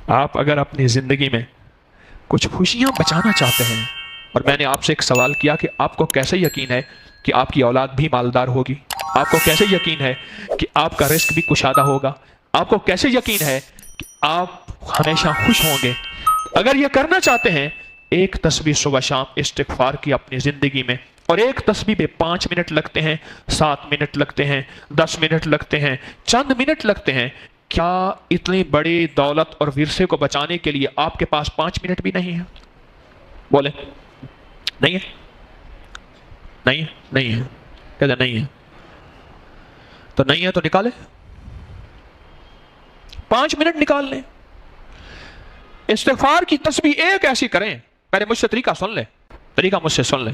آپ اگر اپنی زندگی میں کچھ خوشیاں بچانا چاہتے ہیں، اور میں نے آپ سے ایک سوال کیا کہ آپ کو کیسے یقین ہے کہ آپ کی اولاد بھی مالدار ہوگی؟ آپ کو کیسے یقین ہے کہ آپ کا رزق بھی کشادہ ہوگا؟ آپ کو کیسے یقین ہے کہ آپ ہمیشہ خوش ہوں گے؟ اگر یہ کرنا چاہتے ہیں، ایک تسبیح صبح شام استغفار کی اپنی زندگی میں، اور ایک تسبیح پہ 5 منٹ لگتے ہیں، 7 منٹ لگتے ہیں، 10 منٹ لگتے ہیں، چند منٹ لگتے ہیں، کیا اتنی بڑی دولت اور ورثے کو بچانے کے لیے آپ کے پاس 5 منٹ بھی نہیں ہے؟ بولے نہیں ہے؟ نہیں ہے؟ نہیں ہے؟ کہتے نہیں ہے تو نہیں ہے، تو نکالے 5 منٹ نکال لیں۔ استغفار کی تسبیح ایک ایسی کریں، پہلے مجھ سے طریقہ سن لیں، طریقہ مجھ سے سن لیں۔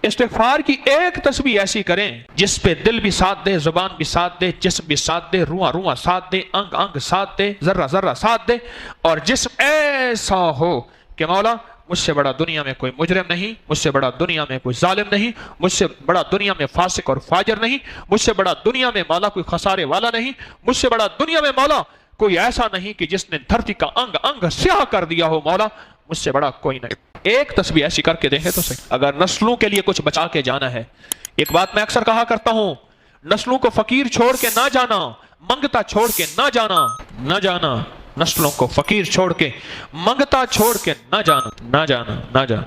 استغفار کی ایک تسبیح ایسی کریں جس پہ دل بھی ساتھ دے، زبان بھی ساتھ دے، جسم بھی ساتھ دے، روح روح ساتھ دے، انگ انگ ساتھ دے، ذرہ ذرہ ساتھ دے، اور جسم ایسا ہو کہ مولا مجھ سے بڑا دنیا میں کوئی مجرم نہیں، مجھ سے بڑا دنیا میں کوئی ظالم نہیں، مجھ سے بڑا دنیا میں فاسق اور فاجر نہیں، مجھ سے بڑا دنیا میں مولا کوئی خسارے والا نہیں، مجھ سے بڑا دنیا میں مولا کوئی ایسا نہیں کہ جس نے دھرتی کا انگ انگ سیاہ کر دیا ہو، مولا مجھ سے بڑا کوئی نہیں۔ ایک تسبیح ایسی کر کے دیکھیں تو صحیح۔ اگر نسلوں کے لیے کچھ بچا کے جانا ہے، ایک بات میں اکثر کہا کرتا ہوں، نسلوں کو فقیر چھوڑ کے نہ جانا، منگتا چھوڑ کے نہ جانا، نہ جانا، نسلوں کو فقیر چھوڑ کے، منگتا چھوڑ کے نہ جانا، نہ جانا، نہ جانا۔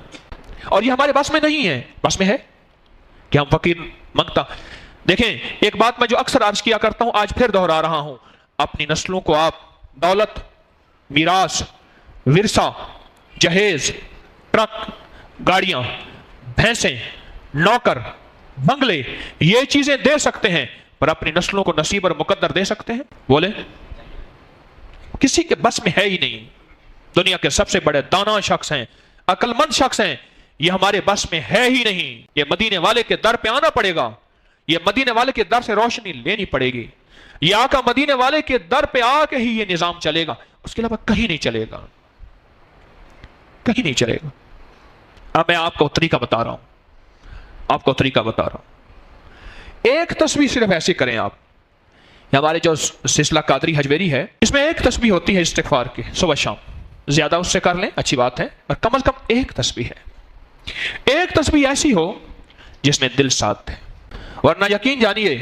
اور یہ ہمارے بس میں نہیں ہے، بس میں ہے کہ ہم فقیر منگتا۔ دیکھیں ایک بات میں جو اکثر عرض کیا کرتا ہوں، آج پھر دہرا رہا ہوں، اپنی نسلوں کو آپ دولت، میراث، ورثہ، جہیز، ٹرک، گاڑیاں، بھینسیں، نوکر، بنگلے، یہ چیزیں دے سکتے ہیں، پر اپنی نسلوں کو نصیب اور مقدر دے سکتے ہیں؟ بولے کسی کے بس میں ہے ہی نہیں۔ دنیا کے سب سے بڑے دانا شخص ہیں، عقل مند شخص ہیں، یہ ہمارے بس میں ہے ہی نہیں۔ یہ مدینے والے کے در پہ آنا پڑے گا، یہ مدینے والے کے در سے روشنی لینی پڑے گی، یہ آقا مدینے والے کے در پہ آ کے ہی یہ نظام چلے گا، اس کے علاوہ کہیں نہیں چلے گا، کہیں نہیں چلے گا۔ اب میں آپ کو طریقہ بتا رہا ہوں، آپ کو طریقہ بتا رہا ہوں۔ ایک تسبیح صرف ایسی کریں آپ، ہمارے جو سلسلہ قادری حجویری ہے، اس میں ایک تسبیح ہوتی ہے استغفار کی صبح شام، زیادہ اس سے کر لیں اچھی بات ہے، پر کم از کم ایک تسبیح ہے۔ ایک تسبیح ایسی ہو جس میں دل ساتھ دے، ورنہ یقین جانیے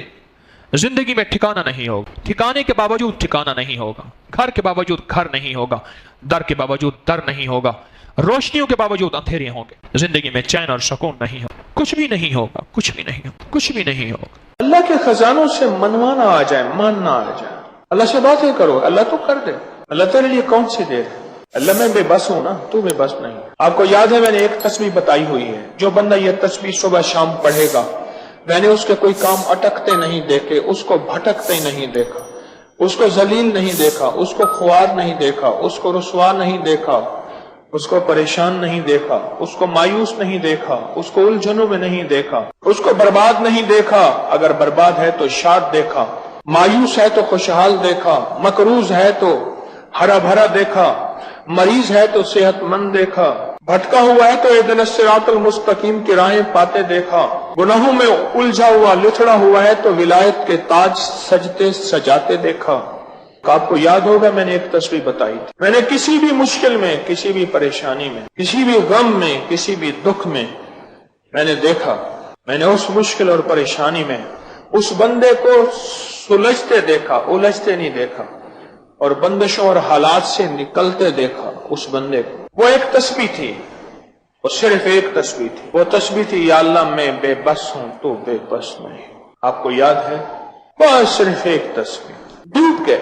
زندگی میں ٹھکانہ نہیں ہوگا، ٹھکانے کے باوجود ٹھکانہ نہیں ہوگا، گھر کے باوجود گھر نہیں ہوگا، در کے باوجود در نہیں ہوگا، روشنیوں کے باوجود اندھیرے ہوں گے، زندگی میں چین اور سکون نہیں ہوگا، کچھ بھی نہیں ہوگا، کچھ بھی نہیں ہوگا، کچھ بھی نہیں ہوگا۔ اللہ کے خزانوں سے منوانا آ جائے، ماننا آ جائے، اللہ سے باتیں کرو، اللہ تو کر دے، اللہ تیرے لیے کون سی دے دے، اللہ میں بے بس ہوں نا، تو بے بس نہیں۔ آپ کو یاد ہے میں نے ایک تسبیح بتائی ہوئی ہے، جو بندہ یہ تسبیح صبح شام پڑھے گا، میں نے اس کے کوئی کام اٹکتے نہیں دیکھے، اس کو بھٹکتے نہیں دیکھا، اس کو ذلیل نہیں دیکھا، اس کو خوار نہیں دیکھا، اس کو رسوا نہیں دیکھا، اس کو پریشان نہیں دیکھا، اس کو مایوس نہیں دیکھا، اس کو الجھنوں میں نہیں دیکھا، اس کو برباد نہیں دیکھا، اگر برباد ہے تو شاد دیکھا، مایوس ہے تو خوشحال دیکھا، مقروض ہے تو ہرا بھرا دیکھا، مریض ہے تو صحت مند دیکھا، بھٹکا ہوا ہے تو اہدنا الصراط المستقیم کی راہیں پاتے دیکھا، گناہوں میں الجھا ہوا لتڑا ہوا ہے تو ولایت کے تاج سجتے سجاتے دیکھا۔ آپ کو یاد ہوگا میں نے ایک تسبیح بتائی تھی، میں نے کسی بھی مشکل میں، کسی بھی پریشانی میں، کسی بھی غم میں، کسی بھی دکھ میں، میں نے دیکھا، میں نے اس مشکل اور پریشانی میں اس بندے کو سلجھتے دیکھا، الجھتے نہیں دیکھا، اور بندشوں اور حالات سے نکلتے دیکھا اس بندے کو۔ وہ ایک تسبیح تھی، وہ صرف ایک تسبیح تھی، وہ تسبیح تھی یا اللہ میں بے بس ہوں تو بے بس نہیں۔ آپ کو یاد ہے؟ بس صرف ایک تسبیح، ڈوب کے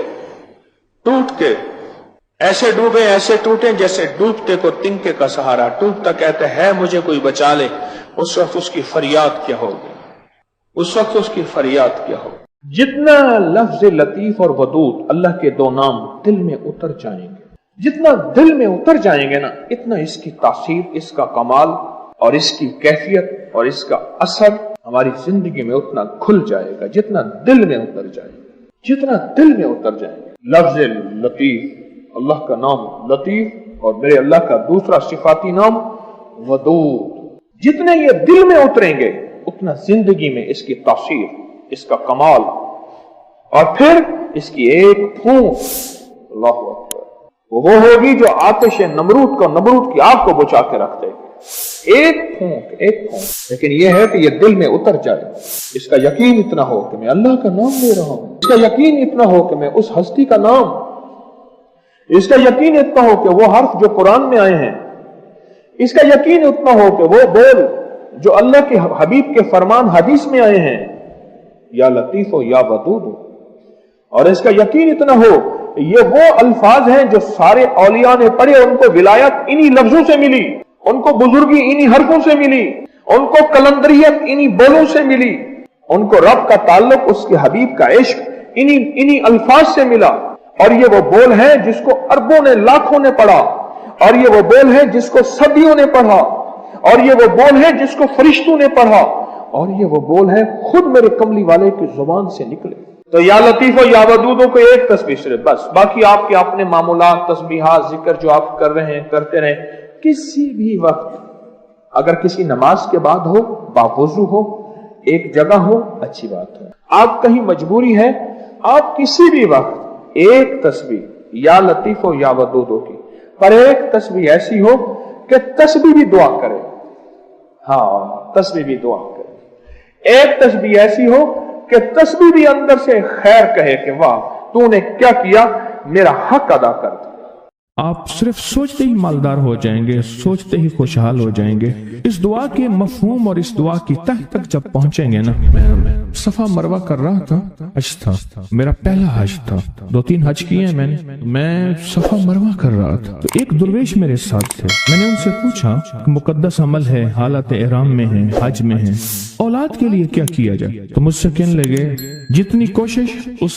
ٹوٹ کے ایسے ڈوبے، ایسے ٹوٹے جیسے ڈوبتے کو تنکے کا سہارا، ٹوٹتا کہتے ہے مجھے کوئی بچا لے، اس وقت اس کی فریاد کیا ہوگی، اس وقت اس کی فریاد کیا ہوگی۔ جتنا لفظ لطیف اور ودود اللہ کے دو نام دل میں اتر جائیں گے، جتنا دل میں اتر جائیں گے نا، اتنا اس کی تاثیر، اس کا کمال اور اس کی کیفیت اور اس کا اثر ہماری زندگی میں اتنا کھل جائے گا، جتنا دل میں اتر جائے گا، جتنا دل میں اتر جائے گا۔ لفظ لطیف، اللہ کا نام لطیف، اور میرے اللہ کا دوسرا صفاتی نام ودود، جتنے یہ دل میں اتریں گے اتنا زندگی میں اس کی تاثیر، اس کا کمال، اور پھر اس کی ایک پھونک، اللہ اکبر، وہ ہوگی جو آتش نمرود کی آگ کو بچا کے رکھ دے گی، ایک پھونک، لیکن یہ ہے کہ یہ دل میں اتر جائے، اس کا یقین اتنا ہو کہ میں اللہ کا نام لے رہا ہوں، اس کا یقین اتنا ہو کہ میں اس ہستی کا نام، اس کا یقین اتنا ہو کہ وہ حرف جو قرآن میں آئے ہیں، اس کا یقین اتنا ہو کہ وہ بول جو اللہ کے حبیب کے فرمان حدیث میں آئے ہیں، یا لطیف ہو یا ودود ہو، اور اس کا یقین اتنا ہو یہ وہ الفاظ ہیں جو سارے اولیاء نے پڑھے، ان کو ولایت انہی لفظوں سے ملی، ان کو بزرگی انہی حرفوں سے ملی، ان کو کلندریت انہی بولوں سے ملی، ان کو رب کا تعلق، اس کے حبیب کا عشق انہی الفاظ سے ملا، اور یہ وہ بول ہے جس کو اربوں نے لاکھوں نے پڑھا، اور یہ وہ بول ہے جس کو صدیوں نے پڑھا، اور یہ وہ بول ہے جس کو فرشتوں نے پڑھا، اور یہ وہ بول ہے خود میرے کملی والے کی زبان سے نکلے۔ تو یا لطیف و یا ودود کو ایک تسبیح صرف، بس باقی آپ کے اپنے معمولات، تسبیحات، ذکر جو آپ کر رہے ہیں کرتے رہیں، کسی بھی وقت اگر کسی نماز کے بعد ہو، باوضو ہو، ایک جگہ ہو، اچھی بات ہے، آپ کہیں مجبوری ہے، آپ کسی بھی وقت ایک تسبیح یا لطیف و یا ودود کی، پر ایک تسبیح ایسی ہو کہ تسبیح بھی دعا کرے، ہاں تسبیح بھی دعا کرے، ایک تسبیح ایسی ہو کہ تسبیح بھی اندر سے خیر کہے کہ واہ تو نے کیا کیا، میرا حق ادا کر دیا۔ آپ صرف سوچتے ہی مالدار ہو جائیں گے، سوچتے ہی خوشحال ہو جائیں گے۔ اس دعا کے مفہوم اور اس دعا کی تہ تک جب پہنچیں گے نا، میں صفا مروہ کر رہا تھا، حج تھا میرا پہلا حج تھا، 2-3 حج کیے ہیں میں صفا مروہ کر رہا تھا، تو ایک درویش میرے ساتھ تھے، میں نے ان سے پوچھا کہ مقدس عمل ہے، حالت احرام میں ہے، حج میں ہے، اولاد کے لیے کیا کیا جائے؟ تو مجھ سے کہنے لگے جتنی کوشش اس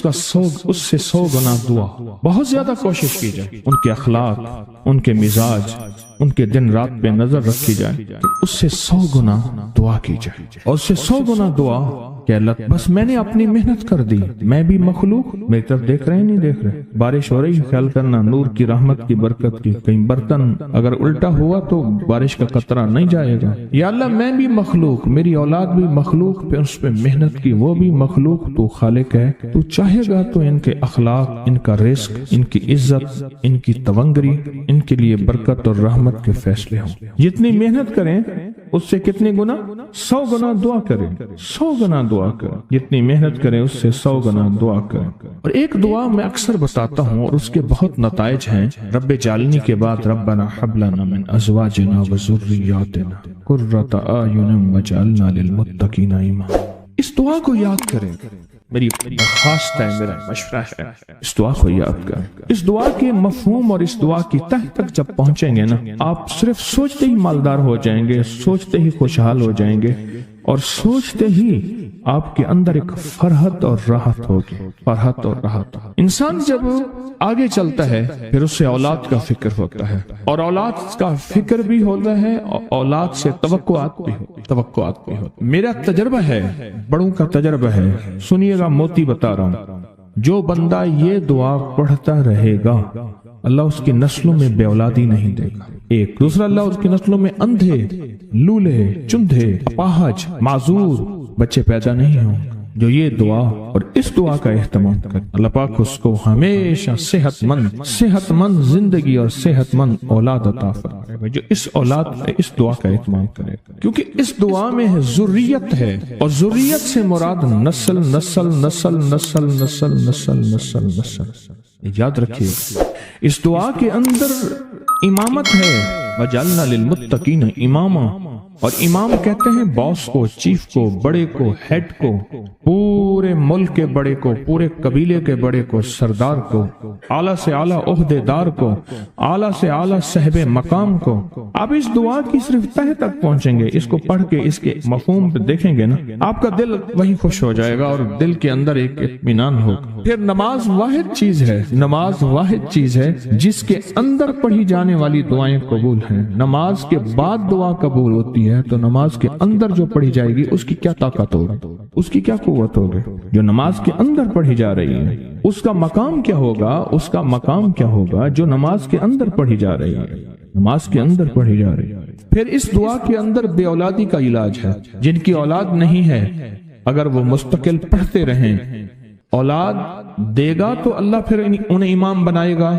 سے 100 گنا دعا، بہت زیادہ کوشش کی جائے، ان کے اخلاق، ان کے مزاج، ان کے دن رات پہ نظر رکھی جائے، اس سے 100 گنا دعا کی جائے، اور اس سے 100 گنا دعا کہ اللہ بس میں نے اپنی محنت کر دی، میں بھی مخلوق، میری طرف دیکھ رہے نہیں دیکھ رہے، بارش ہو رہی، خیال کرنا نور کی رحمت کی برکت کی، کہیں برتن اگر الٹا ہوا تو بارش کا قطرہ نہیں جائے گا، یا اللہ میں بھی مخلوق، میری اولاد بھی مخلوق، پہ اس پہ محنت کی، وہ بھی مخلوق، تو خالق ہے، تو چاہے گا تو ان کے اخلاق، ان کا رزق، ان کی عزت، ان کی تونگری، ان کے لیے برکت اور رحمت کے فیصلے ہوں۔ جتنی محنت کریں اس سے کتنے گنا؟ 100 گنا دعا کریں، 100 گنا دعا کریں، جتنی محنت کریں اس سے 100 گنا دعا کریں۔ اور ایک دعا میں اکثر بتاتا ہوں اور اس کے بہت نتائج ہیں، رب جعلنی کے بعد ربنا حب لنا من ازواجنا وذریاتنا قرۃ اعین وجعلنا للمتقین اماما۔ اس دعا کو یاد کریں، میری درخواست ہے، میرا مشورہ ہے، اس دعا کو یاد کریں۔ اس دعا کے مفہوم اور اس دعا کی تہ تک جب پہنچیں گے نا، آپ صرف سوچتے ہی مالدار ہو جائیں گے، سوچتے ہی خوشحال ہو جائیں گے، اور سوچتے ہی آپ کے اندر ایک فرحت اور راحت ہوگی، فرحت اور راحت۔ انسان جب آگے چلتا ہے پھر اس سے اولاد کا فکر ہوتا ہے، اور اولاد کا فکر بھی ہوتا ہے، اور اولاد سے توقعات بھی ہوتے۔ میرا تجربہ ہے، بڑوں کا تجربہ ہے، سنیے گا، موتی بتا رہا ہوں، جو بندہ یہ دعا پڑھتا رہے گا اللہ اس کی نسلوں میں بے اولادی نہیں دے گا، ایک دوسرا اللہ اس کی نسلوں میں اندھے، لولے، چندھے، پاہج، معذور بچے پیدا نہیں ہوں۔ جو یہ دعا اور اس دعا کا اہتمام کرے، اللہ پاک اس کو ہمیشہ صحت مند زندگی اور صحت مند اولاد عطا فرمائے گا، جو اس اولاد اس دعا کا اہتمام کرے گا، کیونکہ اس دعا میں ذریت ہے، اور ذریت سے مراد نسل نسل نسل نسل نسل نسل نسل نسل، یاد رکھیے اس دعا کے اندر امامت ہے، وجعلنا للمتقین اماما، اور امام کہتے ہیں باس کو، چیف کو، بڑے کو، ہیڈ کو، پورے ملک کے بڑے کو، پورے قبیلے کے بڑے کو، سردار کو، اعلیٰ سے اعلیٰ عہدے دار کو، اعلیٰ سے اعلیٰ صاحب مقام کو۔ آپ اس دعا کی صرف تہ تک پہنچیں گے، اس کو پڑھ کے اس کے مفہوم پہ دیکھیں گے نا، آپ کا دل وہی خوش ہو جائے گا، اور دل کے اندر ایک اطمینان ہوگا۔ پھر نماز واحد چیز ہے، نماز واحد چیز ہے جس کے اندر پڑھی جانے والی دعائیں قبول ہیں۔ نماز کے بعد دعا قبول ہوتی ہے تو نماز کے اندر جو پڑھی جائے گی اس کی کیا طاقت ہوگی، اس کی کیا قوت ہوگی؟ جو نماز کے اندر پڑھی جا رہی ہے اس کا مقام کیا ہوگا، اس کا مقام کیا ہوگا جو نماز کے اندر پڑھی جا رہی ہے، نماز کے اندر پڑھی جا رہی ہے۔ پھر اس دعا کے اندر بے اولادی کا علاج ہے، جن کی اولاد نہیں ہے اگر وہ مستقل پڑھتے رہیں، اولاد دے گا تو اللہ پھر انہیں امام بنائے گا،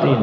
3,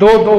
2-2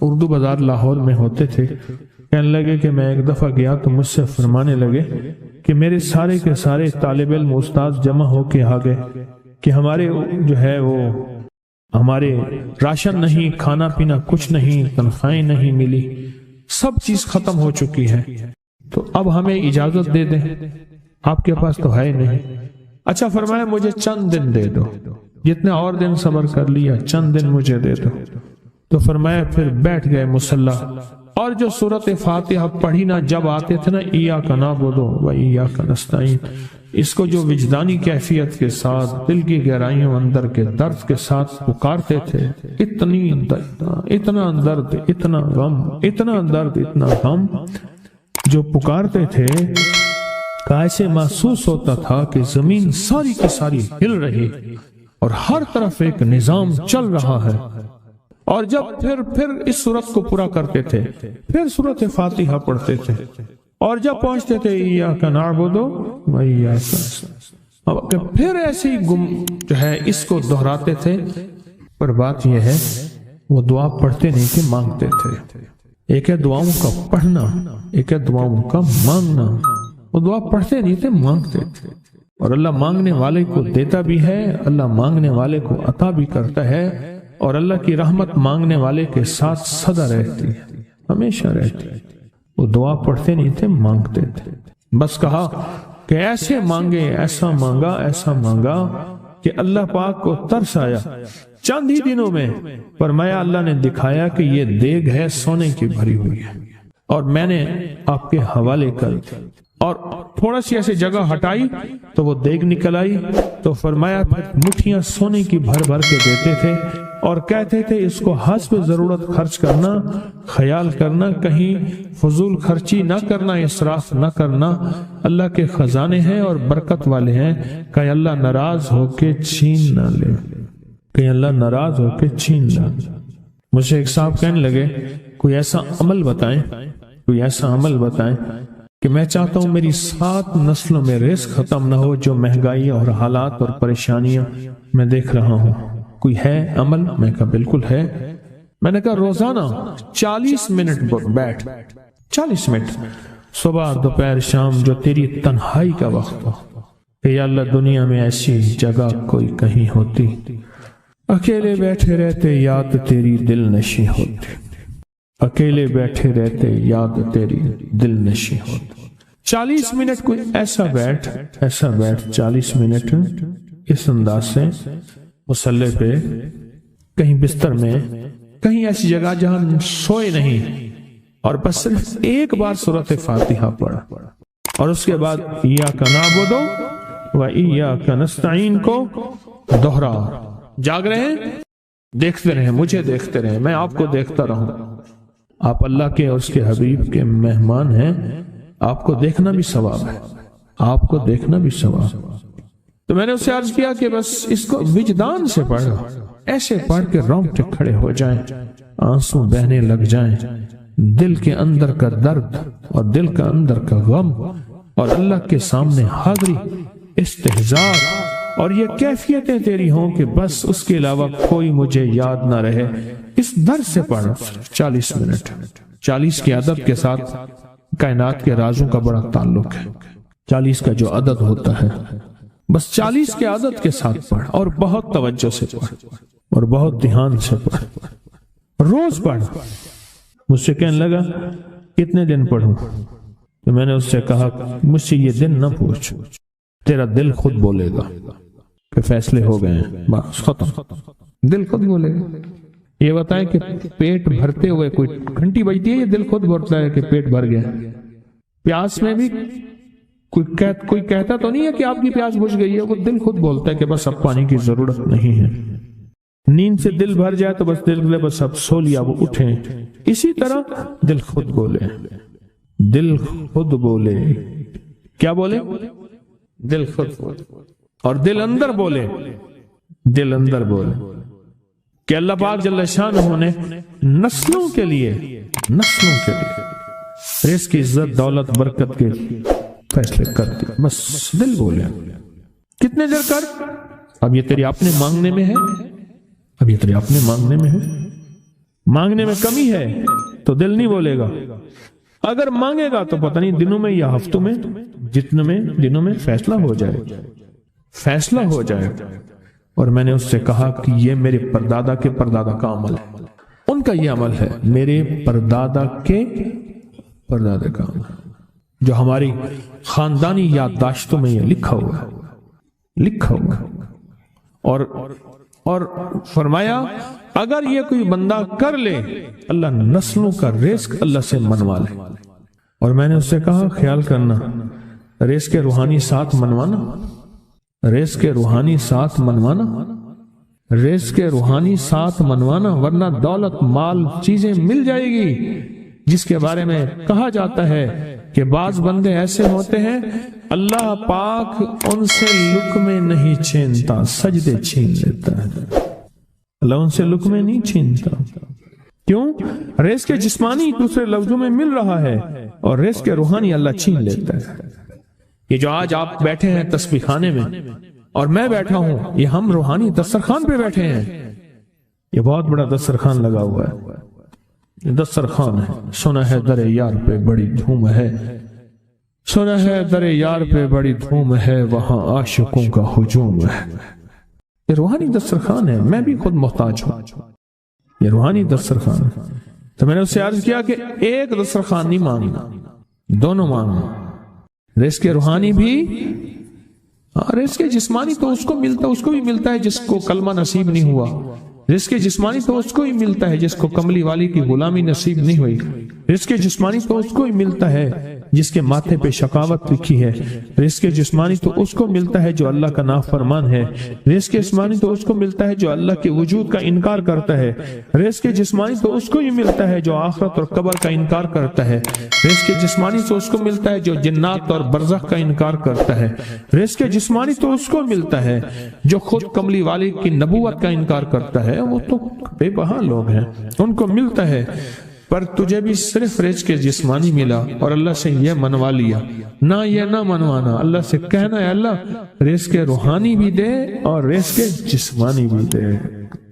اردو بازار لاہور میں ہوتے تھے، کہنے لگے کہ میں ایک دفعہ گیا تو مجھ سے فرمانے لگے کہ میرے سارے کے سارے طالب علم استاد جمع ہو کے آ گئے کہ ہمارے جو ہے وہ ہمارے راشن نہیں، کھانا پینا کچھ نہیں، تنخواہیں نہیں ملی، سب چیز ختم ہو چکی ہے، تو اب ہمیں اجازت دے دیں، آپ کے پاس تو ہے نہیں۔ اچھا فرمایا مجھے چند دن دے دو، جتنے اور دن صبر کر لیا، چند دن مجھے دے دو۔ تو فرمایا پھر بیٹھ گئے مصلی، اور جو سورۃ فاتحہ پڑھی نا جب آتے تھے نا، ایاک نعبد و ایاک نستعین، اس کو جو وجدانی کیفیت کے ساتھ دل کی گہرائیوں اندر کے درد کے ساتھ پکارتے تھے، اتنا درد، اتنا غم، اتنا درد، اتنا غم جو پکارتے تھے کہ ایسے محسوس ہوتا تھا کہ زمین ساری کی ساری ہل رہی اور ہر طرف ایک نظام چل رہا ہے۔ اور جب پھر اس صورت کو پورا کرتے تھے، پھر سورۃ فاتحہ پڑھتے تھے، اور جب پہنچتے تھے ایاک نعبد و ایاک نستعین، پھر ایسے ہی جو ہے اس کو دہراتے تھے۔ پر بات یہ ہے وہ دعا پڑھتے نہیں تھے، مانگتے تھے۔ ایک ہے دعاؤں کا پڑھنا، ایک ہے دعاؤں کا مانگنا۔ وہ دعا پڑھتے نہیں تھے، مانگتے تھے، اور اللہ مانگنے والے کو دیتا بھی ہے، اللہ مانگنے والے کو عطا بھی کرتا ہے، اور اللہ کی رحمت مانگنے والے کے ساتھ سدا رہتی ہے، ہمیشہ رہتی ہے۔ وہ دعا پڑھتے نہیں تھے، مانگتے تھے۔ بس کہا کہ ایسے مانگے، ایسا مانگا، ایسا مانگا کہ اللہ پاک کو ترس آیا۔ چند ہی دنوں میں فرمایا اللہ نے دکھایا کہ یہ دیگ ہے، سونے کی بھری ہوئی ہے، اور میں نے آپ کے حوالے کر دی، اور تھوڑا سی ایسے جگہ ہٹائی تو وہ دیگ نکل آئی۔ تو فرمایا پھر مٹھیاں سونے کی بھر بھر کے دیتے تھے، اور کہتے تھے اس کو حسب ضرورت خرچ کرنا، خیال کرنا، کہیں فضول خرچی نہ کرنا، اسراف نہ کرنا، اللہ کے خزانے ہیں اور برکت والے ہیں، کہ اللہ ناراض ہو کے چھین نہ لے، کہ اللہ ناراض ہو کے چھین نہ لے۔ مجھے ایک صاحب کہنے لگے کوئی ایسا عمل بتائیں، کوئی ایسا عمل بتائیں کہ میں چاہتا ہوں میری 7 نسلوں میں رزق ختم نہ ہو، جو مہنگائی اور حالات اور پریشانیاں میں دیکھ رہا ہوں، کوئی ہے عمل؟ میں کہا بالکل ہے۔ میں نے کہا روزانہ 40 منٹ بیٹھ، 40 منٹ صبح دوپہر شام، جو تیری تنہائی کا وقت ہو، کہ یا اللہ دنیا میں ایسی جگہ کوئی کہیں ہوتی، اکیلے بیٹھے رہتے یاد تیری دل نشی ہوتی، اکیلے بیٹھے رہتے یاد تیری دل نشی ہوتی۔ 40 منٹ کوئی ایسا بیٹھ 40 منٹ اس انداز سے مصلی پہ، کہیں بستر میں، کہیں ایسی جگہ جہاں سوئے نہیں، اور بس صرف ایک بار سورۃ فاتحہ پڑھا، اور اس کے بعد ایاک نعبد و ایاک نستعین کو دوہرا۔ جاگ رہے ہیں، دیکھتے رہیں، مجھے دیکھتے رہیں، میں آپ کو دیکھتا رہوں۔ آپ اللہ کے اور اس کے حبیب کے مہمان ہیں، آپ کو دیکھنا بھی ثواب ہے، آپ کو دیکھنا بھی ثواب ہے۔ تو میں نے اسے عرض کیا کہ بس اس کو وجدان سے پڑھو، ایسے پڑھ کے رونگٹے کھڑے ہو جائیں، آنسو بہنے لگ جائیں، دل کے اندر کا درد اور دل کا اندر کا غم، اور اللہ کے سامنے حاضری، استحضار، اور یہ کیفیتیں تیری ہوں کہ بس اس کے علاوہ کوئی مجھے یاد نہ رہے۔ اس درد سے پڑھو 40 منٹ۔ 40 کے عدد کے ساتھ کائنات کے رازوں کا بڑا تعلق ہے۔ 40 کا جو عدد ہوتا ہے، بس 40 کے عدد کے ساتھ پڑھ، اور بہت توجہ سے پڑھ، اور بہت دھیان سے پڑھ، روز پڑھ۔ مجھ سے کہنے لگا کتنے دن پڑھوں؟ تو میں نے اس سے کہا مجھ سے یہ دن نہ پوچھ، تیرا دل خود بولے گا کہ فیصلے ہو گئے ہیں، بس ختم، دل خود بولے گا۔ یہ بتائیں کہ پیٹ بھرتے ہوئے کوئی گھنٹی بجتی ہے، یہ دل خود بولتا ہے کہ پیٹ بھر گیا۔ پیاس میں بھی کوئی کہتا تو نہیں ہے کہ آپ کی پیاس بجھ گئی ہے، وہ دل خود بولتا ہے کہ بس اب پانی کی ضرورت نہیں ہے۔ نیند سے دل بھر جائے تو بس دل بولے بس اب سو لیا، وہ اٹھیں۔ اسی طرح دل خود بولے، دل خود بولے، کیا بولے؟ دل خود بولے، اور دل اندر بولے، دل اندر بولے کہ اللہ پاک جل شانہ نے نسلوں کے لیے رزق، عزت، دولت، برکت کے فیصلے کر دی، بس دل بولے۔ کتنے دیر کر؟ اب یہ تیرے اپنے مانگنے میں ہے، اب یہ تیرے اپنے مانگنے میں ہے۔ مانگنے میں کمی ہے تو دل نہیں بولے گا، اگر مانگے گا تو پتہ نہیں دنوں میں یا ہفتوں میں، جتنے میں دنوں میں فیصلہ ہو جائے، فیصلہ ہو جائے۔ اور میں نے اس سے کہا کہ یہ میرے پردادا کے پردادا کا عمل ہے، ان کا یہ عمل ہے، میرے پردادا کے پردادا کا عمل، جو ہماری خاندانی یادداشتوں میں یہ لکھا ہوا ہے، لکھا ہوا ہے۔ اور فرمایا اگر یہ کوئی بندہ کر لے، اللہ نسلوں کا رزق اللہ سے منوا لے۔ اور میں نے اس سے کہا خیال کرنا، رزق کے روحانی ساتھ منوانا، رزق کے روحانی ساتھ منوانا، رزق کے روحانی ساتھ منوانا، ورنہ دولت مال چیزیں مل جائے گی جس کے بارے میں کہا جاتا ہے کہ بعض بندے ایسے ہوتے ہیں اللہ پاک ان سے لقمے نہیں چھینتا، سجدے چھین لیتا ہے، اللہ ان سے لقمے نہیں چھینتا۔ کیوں؟ رزق جسمانی دوسرے لفظوں میں مل رہا ہے اور رزق روحانی اللہ چھین لیتا ہے۔ یہ جو آج آپ بیٹھے ہیں تسبیح خانے میں اور میں بیٹھا ہوں، یہ ہم روحانی دسترخوان پہ بیٹھے ہیں، یہ بہت بڑا دسترخوان لگا ہوا ہے، یہ دسترخوان ہے۔ سنا ہے در یار پہ بڑی دھوم ہے، سنا ہے در یار پہ بڑی دھوم ہے، وہاں عاشقوں کا ہجوم ہے۔ یہ روحانی دسترخوان ہے، میں بھی خود محتاج ہوں، یہ روحانی دسترخوان ہے۔ تو میں نے اس سے عرض کیا کہ ایک دسترخوان نہیں مانگنا، دونوں مانگنا، رزق روحانی بھی، رزق جسمانی تو اس کو ملتا ہے، اس کو بھی ملتا ہے جس کو کلمہ نصیب نہیں ہوا، رزق جسمانی تو اس کو ہی ملتا ہے جس کو کملی والی کی غلامی نصیب نہیں ہوئی، رزق جسمانی تو اس کو ہی ملتا ہے جس کے ماتھے پہ شقاوت لکھی ہے، رزق جسمانی تو اس کو ملتا ہے جو اللہ کا نافرمان ہے، رزق جسمانی تو اس کو ملتا ہے جو اللہ کے وجود کا انکار کرتا ہے، رزق جسمانی تو اس کو ہی ملتا ہے جو آخرت اور قبر کا انکار کرتا ہے، رزق جسمانی تو اس کو ملتا ہے جو جنات اور برزخ کا انکار کرتا ہے، رزق جسمانی تو اس کو ملتا ہے جو خود کملی والی کی نبوت کا انکار کرتا ہے، وہ تو بے بہا لوگ ہیں، ان کو ملتا ہے۔ پر تجھے بھی صرف رزق جسمانی ملا اور اللہ سے یہ منوا لیا، نہ یہ نہ منوانا، اللہ سے کہنا ہے اللہ رزق روحانی بھی دے اور رزق جسمانی بھی دے،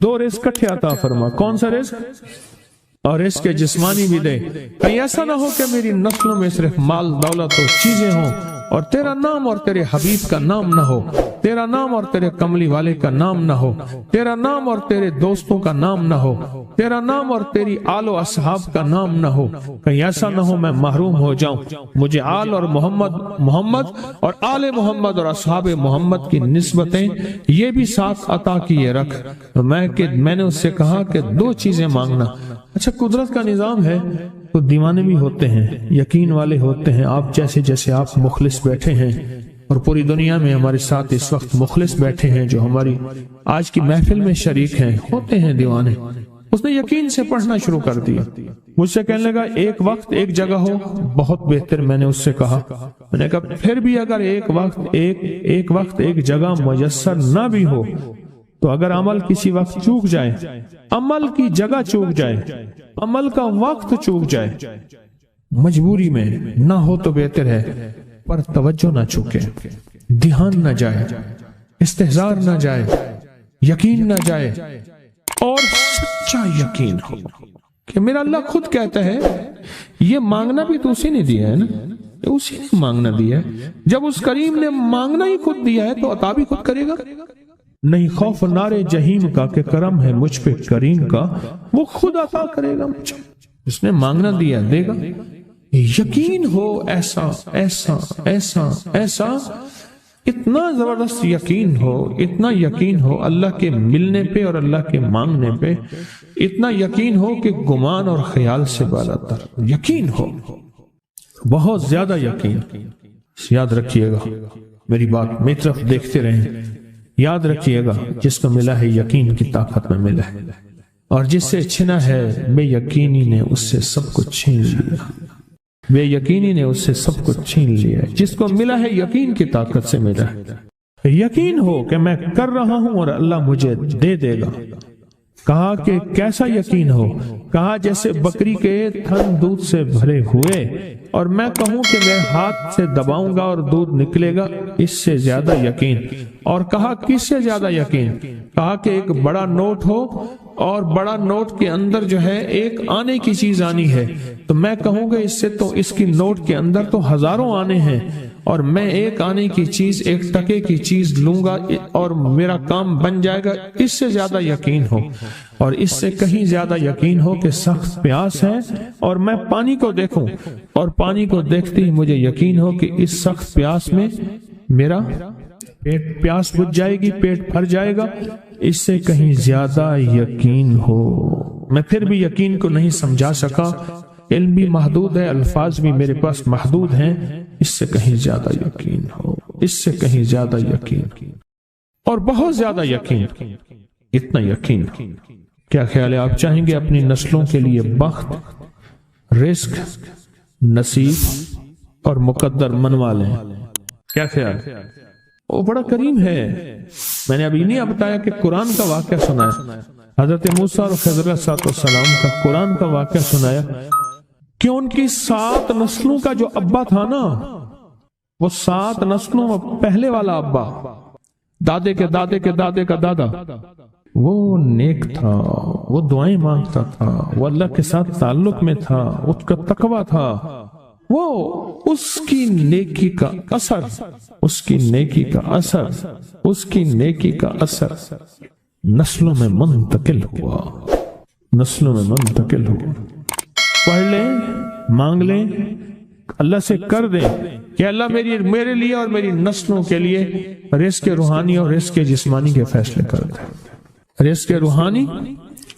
دو رزق کٹھے عطا فرما، کون سا رزق؟ اور رزق جسمانی بھی دے۔ کہیں ایسا نہ ہو کہ میری نسلوں میں صرف مال دولت اور چیزیں ہوں اور تیرا نام اور تیرے حبیب کا نام نہ ہو، تیرا نام اور تیرے کملی والے کا نام نہ ہو، تیرا نام اور تیرے دوستوں کا نام نہ ہو، تیرا نام اور تیری آل و اصحاب کا نام نہ ہو، کہیں ایسا نہ ہو میں محروم ہو جاؤں۔ مجھے آل اور محمد اور آل محمد اور اصحاب محمد کی نسبتیں یہ بھی ساتھ عطا کیے رکھ۔ میں نے اس سے کہا کہ دو چیزیں مانگنا۔ اچھا قدرت کا نظام ہے تو دیوانے بھی ہوتے ہیں، یقین والے ہوتے ہیں، آپ جیسے آپ مخلص بیٹھے ہیں اور پوری دنیا میں ہمارے ساتھ اس وقت مخلص بیٹھے ہیں جو ہماری آج کی محفل میں شریک ہیں، ہوتے ہیں دیوانے۔ اس نے یقین سے پڑھنا شروع کر دیا، مجھ سے کہنے لگا ایک وقت ایک جگہ ہو بہت بہتر۔ میں نے اس سے کہا، میں نے کہا پھر بھی اگر ایک وقت ایک جگہ میسر نہ بھی ہو تو اگر عمل کسی وقت چوک جائے، عمل کی جگہ چوک جائے، عمل کا وقت چوک جائے، مجبوری میں نہ ہو تو بہتر ہے، پر توجہ نہ چوکے، دھیان نہ جائے، استحضار نہ جائے، یقین نہ جائے، اور سچا یقین ہو کہ میرا اللہ خود کہتا ہے یہ مانگنا بھی تو اسی نے دیا ہے نا، اسی نے مانگنا دیا ہے، جب اس کریم نے مانگنا ہی خود دیا ہے تو عطا بھی خود کرے گا۔ نہیں خوف نارے جہیم کا کہ کرم ہے مجھ پہ کریم کا، وہ خود عطا کرے گا مجھے، اس نے مانگنا دیا دے گا۔ یقین ہو ایسا ایسا ایسا ایسا، اتنا زبردست یقین ہو، اتنا یقین ہو اللہ کے ملنے پہ اور اللہ کے مانگنے پہ، اتنا یقین ہو کہ گمان اور خیال سے بالا تر یقین ہو، بہت زیادہ یقین۔ یاد رکھیے گا میری بات، میری طرف دیکھتے رہیں، یاد رکھیے گا جس کو ملا ہے یقین کی طاقت میں ملا ہے، اور جس سے چھنا ہے بے یقینی نے اس سے سب کچھ چھین لیا، بے یقینی نے اس سے سب کچھ چھین لیا، جس کو ملا ہے یقین کی طاقت سے ملا ہے۔ یقین ہو کہ میں کر رہا ہوں اور اللہ مجھے دے دے گا۔ کہا کہ کیسا یقین ہو؟ کہا جیسے بکری کے تھن دودھ سے بھرے ہوئے اور میں کہوں کہ میں ہاتھ سے دباؤں گا اور دودھ نکلے گا، اس سے زیادہ یقین۔ اور کہا کس سے زیادہ یقین؟ کہا کہ ایک بڑا نوٹ ہو اور بڑا نوٹ کے اندر جو ہے ایک آنے کی چیز آنی ہے، تو میں کہوں گا اس سے تو اس کی نوٹ کے اندر تو ہزاروں آنے ہیں، اور میں ایک آنے کی چیز، ایک ٹکے کی چیز لوں گا اور میرا کام بن جائے گا، اس سے زیادہ یقین ہو، اور اس سے کہیں زیادہ یقین ہو کہ سخت پیاس ہے اور میں پانی کو دیکھوں، اور پانی کو دیکھتے ہی مجھے یقین ہو کہ اس سخت پیاس میں میرا پیاس بجھ جائے گی، پیٹ بھر جائے گا، اس سے کہیں زیادہ یقین ہو۔ میں پھر بھی یقین کو نہیں سمجھا سکا، علم بھی محدود ہے، الفاظ بھی میرے پاس محدود ہیں، اس سے کہیں زیادہ یقین ہو، اس سے کہیں زیادہ یقین، اور بہت زیادہ یقین، اتنا یقین۔ کیا خیال ہے؟ آپ چاہیں گے اپنی نسلوں کے لیے بخت، رزق، نصیب اور مقدر منوا لیں؟ کیا خیال؟ وہ بڑا کریم ہے۔ میں نے ابھی نہیں بتایا کہ قرآن کا واقعہ سنایا، حضرت موسیٰ اور خضر علیہ السلام کا قرآن کا واقعہ سنایا کہ ان کی 7 نسلوں کا جو ابا تھا نا، وہ 7 نسلوں میں پہلے والا ابا، دادے کے دادے کے دادے کا دادا، وہ نیک تھا، وہ دعائیں مانگتا تھا، وہ اللہ کے ساتھ تعلق میں تھا، اس کا تقویٰ تھا، وہ اس کی نیکی کا اثر، اس کی نیکی کا اثر، اس کی نیکی کا اثر نسلوں میں منتقل ہوا، نسلوں میں منتقل ہوا۔ پڑھ لیں، مانگ لیں، اللہ سے کر دیں کہ اللہ میرے لیے اور میری نسلوں کے لیے رزق روحانی اور رزق جسمانی کے فیصلے کر دیں، رزق روحانی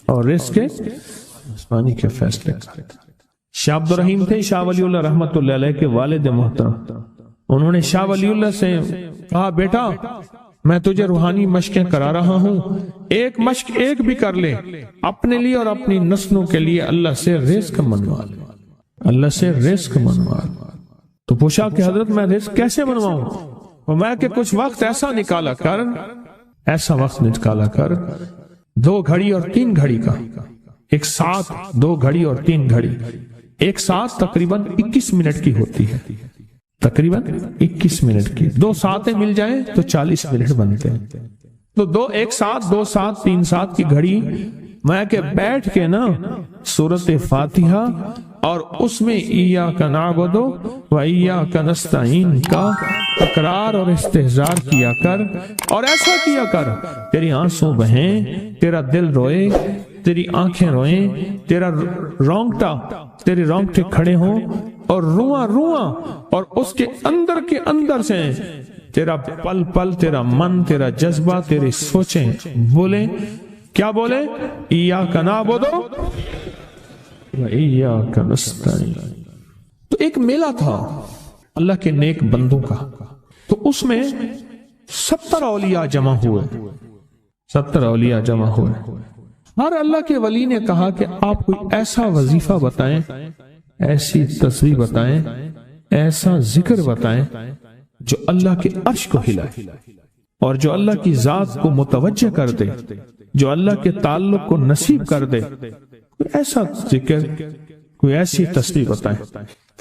اور رزق جسمانی کے فیصلے کر دیں۔ شاہ عبد الرحیم تھے شاہ ولی اللہ رحمت اللہ علیہ کے والد محترم، انہوں نے شاہ ولی اللہ سے کہا بیٹا میں تجھے روحانی مشقیں کرا رہا ہوں، ایک مشق ایک بھی کر لے، اپنے لیے اور اپنی نسلوں کے لیے اللہ سے رزق منوا لے، اللہ سے رزق منوا لے۔ تو پوچھا کہ حضرت میں رزق کیسے منواؤں؟ فرمایا کہ کچھ وقت ایسا نکالا کر، ایسا وقت نکالا کر 2 گھڑی اور 3 گھڑی کا، ایک ساتھ 2 گھڑی اور 3 گھڑی، ایک ساتھ تقریباً 21 منٹ کی ہوتی ہے، تقریباً 21 منٹ کی، 2 ساتیں مل جائیں تو 40 منٹ بنتے ہیں، تو ایک ساتھ 2 ساتھ 3 ساتھ کی گھڑی میں کہ بیٹھ کے نا سورۃ فاتحہ اور اس میں ایاک نعبد و ایاک نستعین کا تکرار اور استحضار کیا کر، اور ایسا کیا کر تیری آنسوں بہیں، تیرا دل روئے، تیری آنکھیں روئیں، تیرے رونگٹے کھڑے ہوں اور رواں اور اس کے اندر سے تیرا پل پل، تیرا من، تیرا جذبہ، تیری سوچیں بولیں، کیا بولیں؟ ایاک نعبد و ایاک نستعین۔ تو ایک میلہ تھا اللہ کے نیک بندوں کا، تو اس میں 70 اولیاء جمع ہوئے، 70 اولیاء جمع ہوئے۔ ہر اللہ کے ولی نے کہا کہ آپ کوئی ایسا وظیفہ بتائیں، ایسی تسبیح بتائیں، ایسا ذکر بتائیں جو اللہ کے عرش کو ہلائے اور جو اللہ کی ذات کو متوجہ کر دے، جو اللہ کے تعلق کو نصیب کر دے، کوئی ایسا ذکر، کوئی ایسی تسبیح بتائیں۔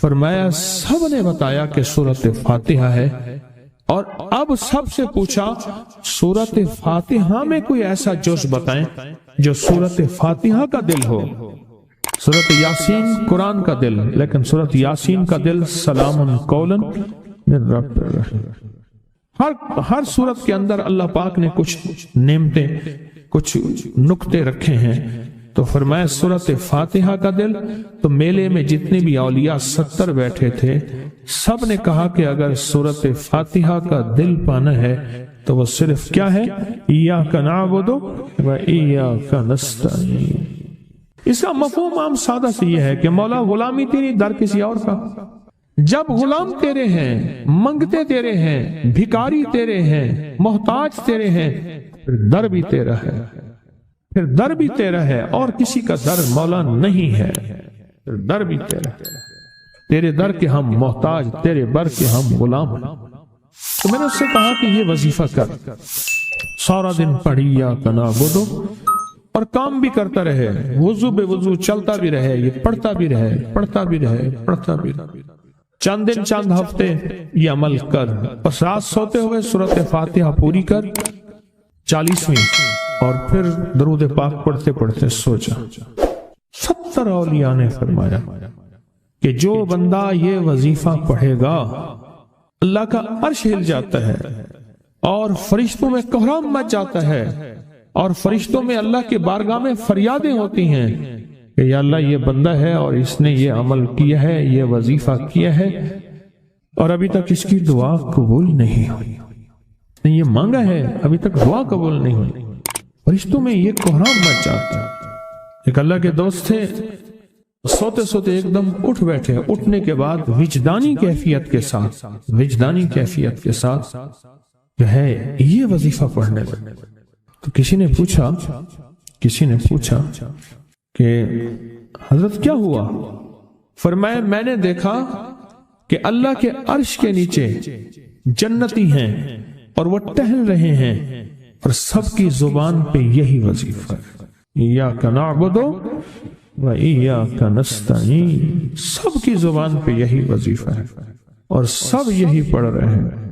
فرمایا سب نے بتایا کہ سورۃ فاتحہ ہے، اور اب سب سے پوچھا سورۃ فاتحہ میں کوئی ایسا جز بتائیں جو سورۃ فاتحہ کا دل ہو۔ سورۃ یاسین قرآن کا دل، لیکن سورۃ یاسین کا دل سلام قولا من رب الرحیم۔ ہر سورت کے اندر اللہ پاک نے کچھ نعمتیں، کچھ نکتے رکھے ہیں، تو فرمایا سورۃ فاتحہ کا دل۔ تو میلے میں جتنے بھی اولیاء 70 بیٹھے تھے، سب نے کہا کہ اگر سورۃ فاتحہ کا دل پانا ہے تو وہ صرف کیا ہے؟ ایاک نعبد و ایاک نستعین۔ اس کا مفہوم عام سادہ سے یہ ہے کہ مولا غلامی تیری، در کسی اور کا۔ جب غلام تیرے ہیں، منگتے تیرے ہیں، بھکاری تیرے ہیں، محتاج تیرے ہیں، پھر در بھی تیرا ہے، پھر در بھی تیرا ہے، اور کسی کا در مولا نہیں ہے، پھر در بھی تیرا ہے۔ تیرے در کے ہم محتاج، تیرے بر کے ہم غلام۔ تو میں نے اس سے کہا کہ یہ وظیفہ کر، سارا دن پڑھی ایاک نعبد، اور کام بھی کرتا رہے، وضو بے وضو چلتا بھی رہے، یہ پڑھتا بھی رہے، پڑھتا بھی رہے، پڑھتا بھی رہے، چند دن چند ہفتے یہ عمل کر، بس رات سوتے ہوئے سورۃ فاتحہ پوری کر، 40ویں اور پھر درود پاک پڑھتے پڑھتے سوچا 70 اولیاء نے فرمایا کہ جو بندہ یہ وظیفہ پڑھے گا اللہ کا عرش ہل جاتا ہے اور فرشتوں میں کوہرام مچ جاتا ہے اور فرشتوں میں اللہ کے بارگاہ میں فریادیں ہوتی ہیں کہ یا اللہ یہ بندہ ہے اور اس نے یہ عمل کیا ہے، یہ وظیفہ کیا ہے اور ابھی تک اس کی دعا قبول نہیں ہوئی، یہ مانگا ہے ابھی تک دعا قبول نہیں ہوئی، فرشتوں میں یہ کوہرام مچ جاتا ہے۔ ایک اللہ کے دوست تھے، سوتے سوتے ایک دم اٹھ بیٹھے، اٹھنے کے بعد وجدانی کیفیت کے ساتھ جو ہے یہ وظیفہ پڑھنے لگے۔ تو کسی نے پوچھا کہ حضرت کیا ہوا؟ فرمایا میں نے دیکھا کہ اللہ کے عرش کے نیچے جنتی ہیں اور وہ ٹہل رہے ہیں اور سب کی زبان پہ یہی وظیفہ ہے، ایاک نعبد و ایاک نستعین، سب کی زبان پہ یہی وظیفہ ہے اور سب یہی پڑھ رہے ہیں۔